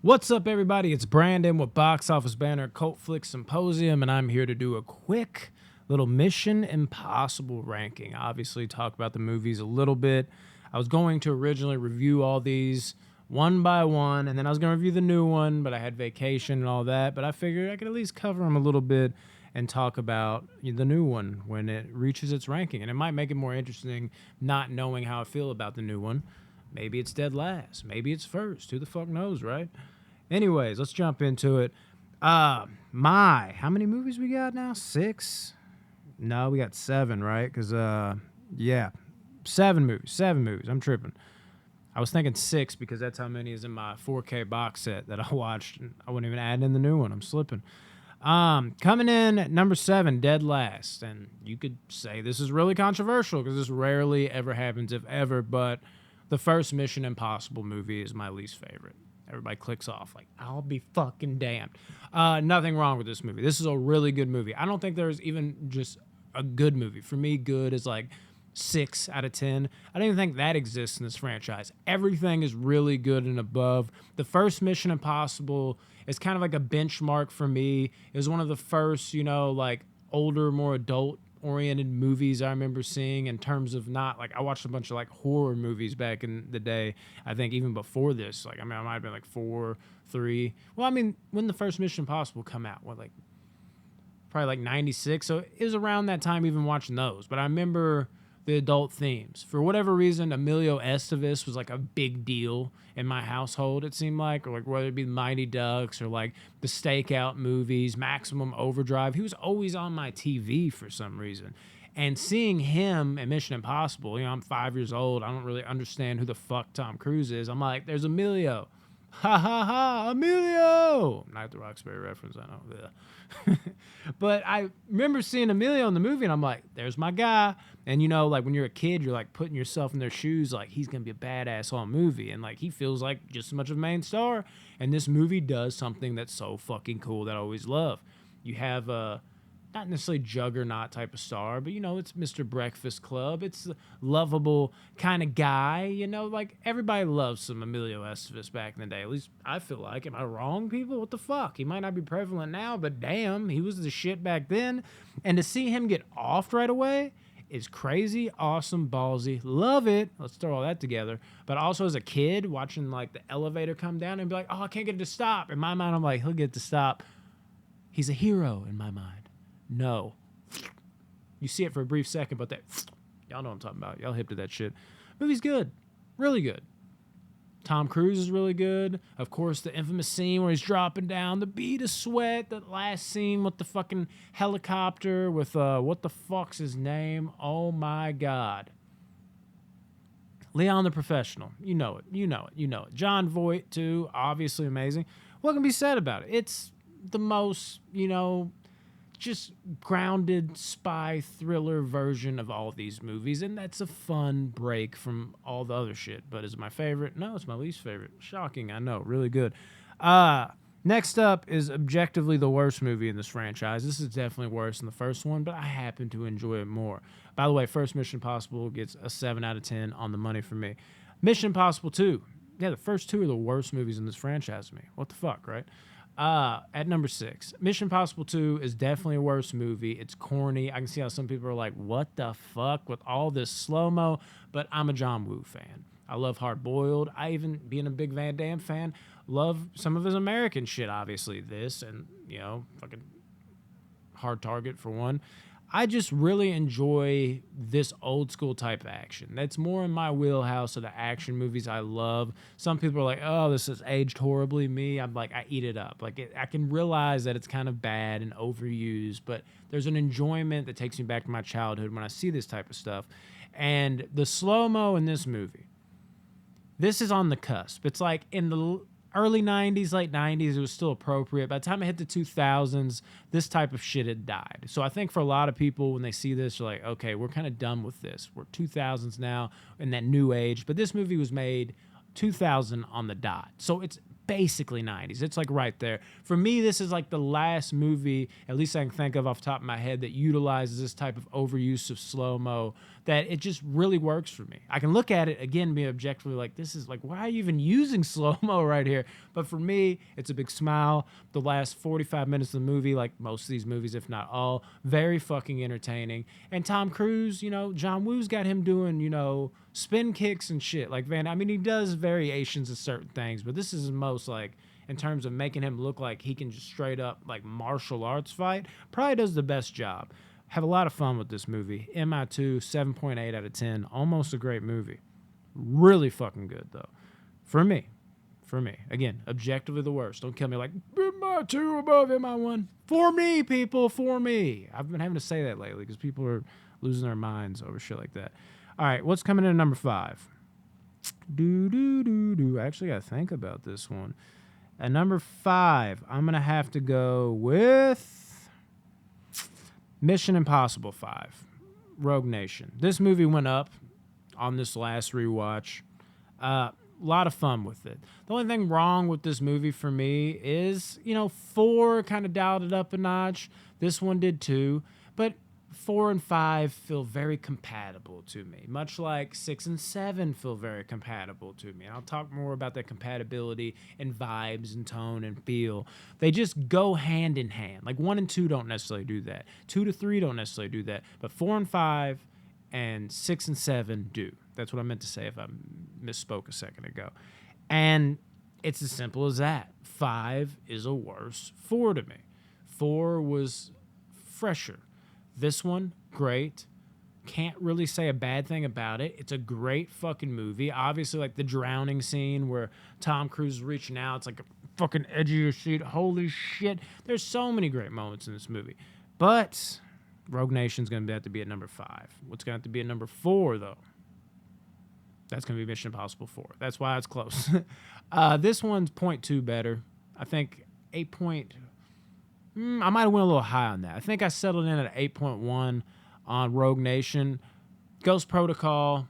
What's up, everybody? It's Brandon with Box Office Banner Cult Flick Symposium, and I'm here to do a quick little Mission Impossible ranking. Obviously, talk about the movies a little bit. I was going to originally review all these one by one, and then I was going to review the new one, but I had vacation and all that. But I figured I could at least cover them a little bit and talk about the new one when it reaches its ranking. And it might make it more interesting not knowing how I feel about the new one. Maybe it's dead last. Maybe it's first. Who the fuck knows, right? Anyways, let's jump into it. How many movies we got now? 6? No, we got 7, right? Because, yeah, 7 movies. 7 movies. I'm tripping. I was thinking 6 because that's how many is in my 4K box set that I watched. I wouldn't even add in the new one. I'm slipping. Coming in at number 7, dead last. And you could say this is really controversial because this rarely ever happens, if ever, but the first Mission Impossible movie is my least favorite. Everybody clicks off like, I'll be fucking damned. Nothing wrong with this movie. This is a really good movie. I don't think there's even just a good movie. For me, good is like 6 out of 10. I don't even think that exists in this franchise. Everything is really good and above. The first Mission Impossible is kind of like a benchmark for me. It was one of the first, like older, more adult oriented movies I remember seeing in terms of not like I watched a bunch of like horror movies back in the day. I think even before this, like I might have been like 4, 3. Well, when the first Mission Impossible come out, probably like 96. So it was around that time even watching those. But I remember the adult themes. For whatever reason, Emilio Estevez was like a big deal in my household, it seemed like, or like whether it be Mighty Ducks or like the Stakeout movies, Maximum Overdrive. He was always on my TV for some reason. And seeing him in Mission Impossible, I'm 5 years old. I don't really understand who the fuck Tom Cruise is. I'm like, there's Emilio. Ha ha ha, Emilio! Not the Roxbury reference, I know. But I remember seeing Emilio in the movie, and I'm like, there's my guy. And like when you're a kid, you're like putting yourself in their shoes, like he's gonna be a badass on a movie, and like he feels like just as much of a main star. And this movie does something that's so fucking cool that I always love. You have not necessarily juggernaut type of star, but it's Mr. Breakfast Club. It's a lovable kind of guy, like everybody loves some Emilio Estevez back in the day. At least I feel like. Am I wrong, people? What the fuck? He might not be prevalent now, but damn, he was the shit back then. And to see him get offed right away is crazy, awesome, ballsy. Love it. Let's throw all that together. But also as a kid, watching like the elevator come down and be like, oh, I can't get it to stop. In my mind, I'm like, he'll get it to stop. He's a hero in my mind. No. You see it for a brief second, but y'all know what I'm talking about. Y'all hip to that shit. Movie's good. Really good. Tom Cruise is really good. Of course, the infamous scene where he's dropping down the bead of sweat. That last scene with the fucking helicopter with, what the fuck's his name? Oh my God. Leon the Professional. You know it. John Voight, too. Obviously amazing. What can be said about it? It's the most, just grounded spy thriller version of all of these movies, and that's a fun break from all the other shit. But is it my favorite? No, it's my least favorite. Shocking, I know. Really good. Next up is objectively the worst movie in this franchise. This is definitely worse than the first one, but I happen to enjoy it more. By the way, first Mission Impossible gets a 7 out of 10 on the money for me. Mission Impossible 2. Yeah, the first 2 are the worst movies in this franchise to me. What the fuck, right? At number 6, Mission Impossible 2 is definitely a worse movie. It's corny. I can see how some people are like, what the fuck with all this slow-mo? But I'm a John Woo fan. I love Hard Boiled. I even, being a big Van Damme fan, love some of his American shit, obviously. This and, fucking Hard Target for one. I just really enjoy this old school type of action. That's more in my wheelhouse of the action movies I love. Some people are like, oh, this has aged horribly. Me, I'm like, I eat it up. I can realize that it's kind of bad and overused, but there's an enjoyment that takes me back to my childhood when I see this type of stuff. And the slow-mo in this movie, this is on the cusp. It's like in the early 90s, late 90s, it was still appropriate. By the time it hit the 2000s, this type of shit had died. So I think for a lot of people, when they see this, they're like, okay, we're kind of done with this. We're 2000s now in that new age. But this movie was made 2000 on the dot. So it's basically 90s. It's like right there. For me, this is like the last movie, at least I can think of off the top of my head, that utilizes this type of overuse of slow-mo, that it just really works for me. I can look at it again and be objectively like, this is like, why are you even using slow-mo right here? But for me, it's a big smile. The last 45 minutes of the movie, like most of these movies, if not all, very fucking entertaining. And Tom Cruise, you know, John Woo's got him doing, you know, spin kicks and shit. Like, I mean, he does variations of certain things, but this is his most, like, in terms of making him look like he can just straight up, like, martial arts fight, probably does the best job. Have a lot of fun with this movie. MI2, 7.8 out of 10. Almost a great movie. Really fucking good, though. For me. Again, objectively the worst. Don't kill me like, MI2 above MI1. For me, people, for me. I've been having to say that lately because people are losing their minds over shit like that. All right, what's coming in at number 5? I actually got to think about this one. At number 5, I'm going to have to go with Mission Impossible 5, Rogue Nation. This movie went up on this last rewatch. A lot of fun with it. The only thing wrong with this movie for me is, you know, 4 kind of dialed it up a notch. This one did too. But 4 and 5 feel very compatible to me, much like 6 and 7 feel very compatible to me. And I'll talk more about that compatibility and vibes and tone and feel. They just go hand in hand. Like 1 and 2 don't necessarily do that. 2 to 3 don't necessarily do that. But 4 and 5 and 6 and 7 do. That's what I meant to say if I misspoke a second ago. And it's as simple as that. 5 is a worse 4 to me. 4 was fresher. This one, great. Can't really say a bad thing about it. It's a great fucking movie. Obviously, like the drowning scene where Tom Cruise is reaching out. It's like a fucking edge of your seat. Holy shit. There's so many great moments in this movie. But Rogue Nation's going to have to be at number 5. What's going to have to be at number 4, though? That's going to be Mission Impossible 4. That's why it's close. This one's 0.2 better. I think 8 point... I might have went a little high on that. I think I settled in at 8.1 on Rogue Nation. Ghost Protocol,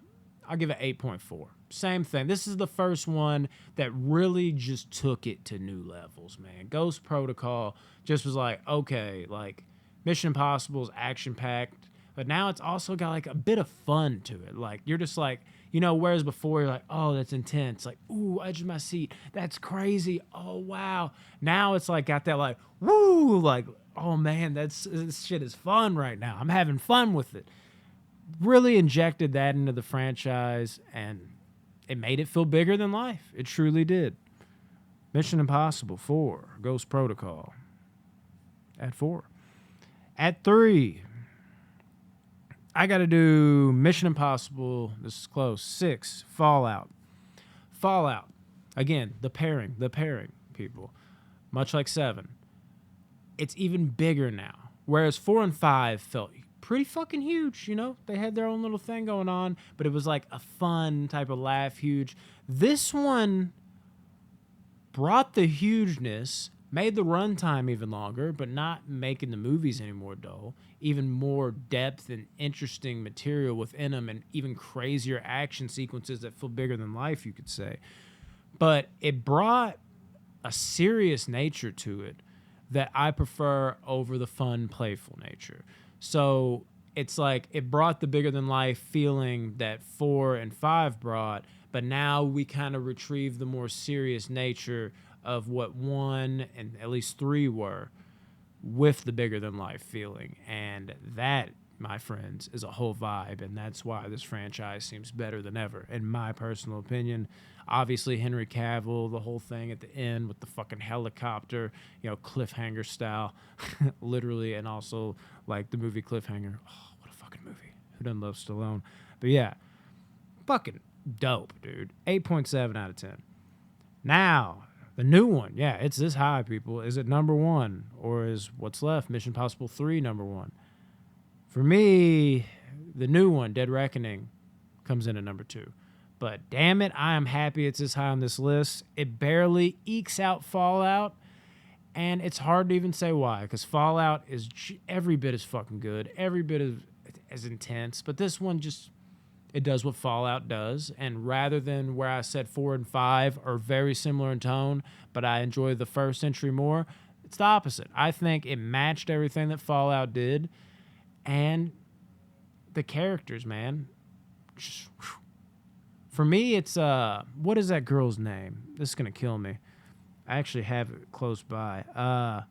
I'll give it 8.4. Same thing. This is the first one that really just took it to new levels, man. Ghost Protocol just was like, okay, like Mission Impossible is action-packed, but now it's also got like a bit of fun to it. Like you're just like, you know, whereas before you're like, oh, that's intense. Like, ooh, edge of my seat. That's crazy. Oh, wow. Now it's like got that like, woo, like, oh, man, this shit is fun right now. I'm having fun with it. Really injected that into the franchise, and it made it feel bigger than life. It truly did. Mission Impossible 4, Ghost Protocol at 4. At 3, I got to do Mission Impossible, this is close, 6, Fallout. Fallout, again, the pairing, people. Much like 7. It's even bigger now. Whereas 4 and 5 felt pretty fucking huge, you know? They had their own little thing going on, but it was like a fun type of laugh huge. This one brought the hugeness, made the runtime even longer, but not making the movies any more dull. Even more depth and interesting material within them, and even crazier action sequences that feel bigger than life, you could say. But it brought a serious nature to it that I prefer over the fun, playful nature. So it's like it brought the bigger than life feeling that 4 and 5 brought, but now we kind of retrieve the more serious nature of what 1 and at least 3 were, with the bigger than life feeling. And that, my friends, is a whole vibe, and that's why this franchise seems better than ever, in my personal opinion. Obviously, Henry Cavill, the whole thing at the end with the fucking helicopter, you know, cliffhanger style, literally, and also, like, the movie Cliffhanger. Oh, what a fucking movie. Who doesn't love Stallone? But yeah, fucking dope, dude. 8.7 out of 10. Now, the new one, yeah, it's this high, people. Is it number 1, or is what's left, Mission Impossible 3, number 1? For me, the new one, Dead Reckoning, comes in at number 2. But damn it, I am happy it's this high on this list. It barely ekes out Fallout, and it's hard to even say why, because Fallout is every bit as fucking good, every bit as intense, but this one just, It does what Fallout does. And rather than where I said 4 and 5 are very similar in tone, but I enjoy the first entry more, it's the opposite. I think it matched everything that Fallout did. And the characters, man. Just, for me, it's what is that girl's name? This is gonna kill me. I actually have it close by.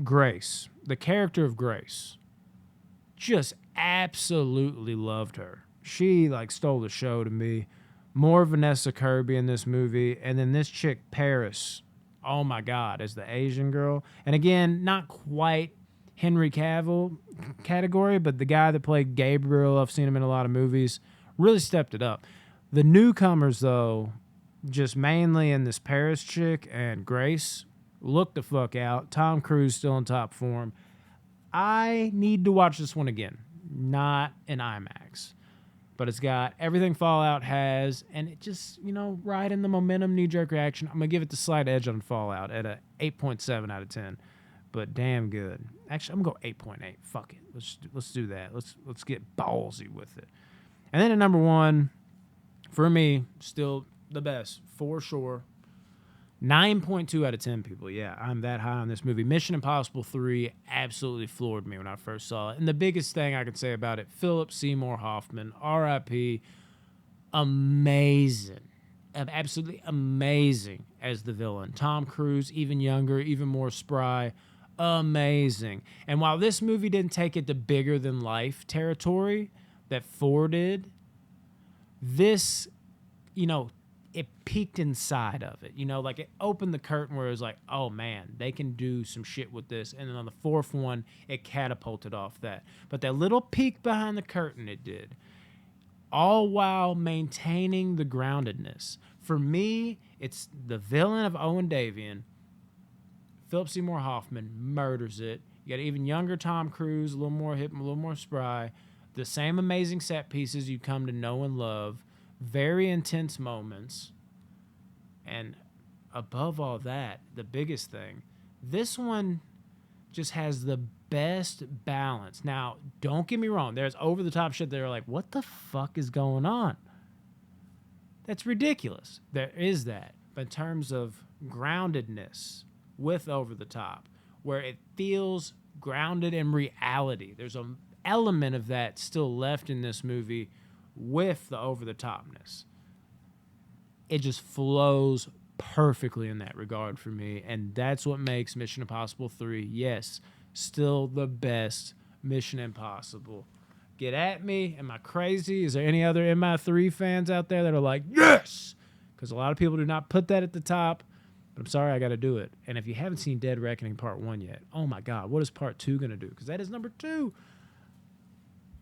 Grace, the character of Grace, just absolutely loved her. She like stole the show to me. More Vanessa Kirby in this movie, and then this chick Paris. Oh my God, as the Asian girl, and again, not quite Henry Cavill category, but the guy that played Gabriel, I've seen him in a lot of movies, really stepped it up. The newcomers, though, just mainly in this Paris chick and Grace, look the fuck out. Tom Cruise still in top form. I need to watch this one again, not in IMAX. But it's got everything Fallout has, and it just, riding the momentum, knee-jerk reaction. I'm going to give it the slight edge on Fallout at a 8.7 out of 10. But damn good. Actually, I'm going to go 8.8. Fuck it. Let's do that. Let's get ballsy with it. And then at number 1, for me, still the best, for sure. 9.2 out of 10 people. Yeah, I'm that high on this movie. Mission Impossible 3 absolutely floored me when I first saw it. And the biggest thing I can say about it, Philip Seymour Hoffman, R.I.P., amazing. Absolutely amazing as the villain. Tom Cruise, even younger, even more spry. Amazing. And while this movie didn't take it to bigger than life territory that 4 did, this, it peeked inside of it. Like it opened the curtain where it was like, oh man, they can do some shit with this. And then on the 4th one, it catapulted off that. But that little peek behind the curtain it did, all while maintaining the groundedness. For me, it's the villain of Owen Davian. Philip Seymour Hoffman murders it. You got even younger Tom Cruise, a little more hip, a little more spry. The same amazing set pieces you come to know and love. Very intense moments. And above all that, the biggest thing, this one just has the best balance. Now, don't get me wrong. There's over-the-top shit that are like, what the fuck is going on? That's ridiculous. There is that. But in terms of groundedness with over-the-top, where it feels grounded in reality, there's an element of that still left in this movie with the over-the-topness. It just flows perfectly in that regard for me, and that's what makes Mission Impossible 3, yes, still the best Mission Impossible. Get at me. Am I crazy? Is there any other MI3 fans out there that are like, yes? Because a lot of people do not put that at the top, but I'm sorry, I got to do it. And if you haven't seen Dead Reckoning Part 1 yet, oh my God, what is Part 2 going to do? Because that is number 2.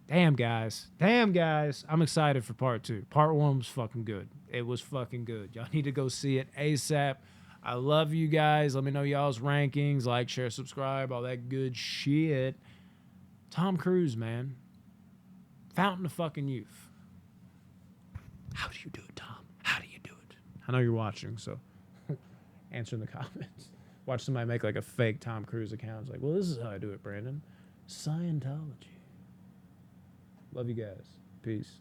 Damn, guys. I'm excited for Part 2. Part 1 was fucking good. It was fucking good. Y'all need to go see it ASAP. I love you guys. Let me know y'all's rankings. Like, share, subscribe, all that good shit. Tom Cruise, man. Fountain of fucking youth. How do you do it, Tom? How do you do it? I know you're watching, so answer in the comments. Watch somebody make like a fake Tom Cruise account. It's like, well, this is how I do it, Brandon. Scientology. Love you guys. Peace.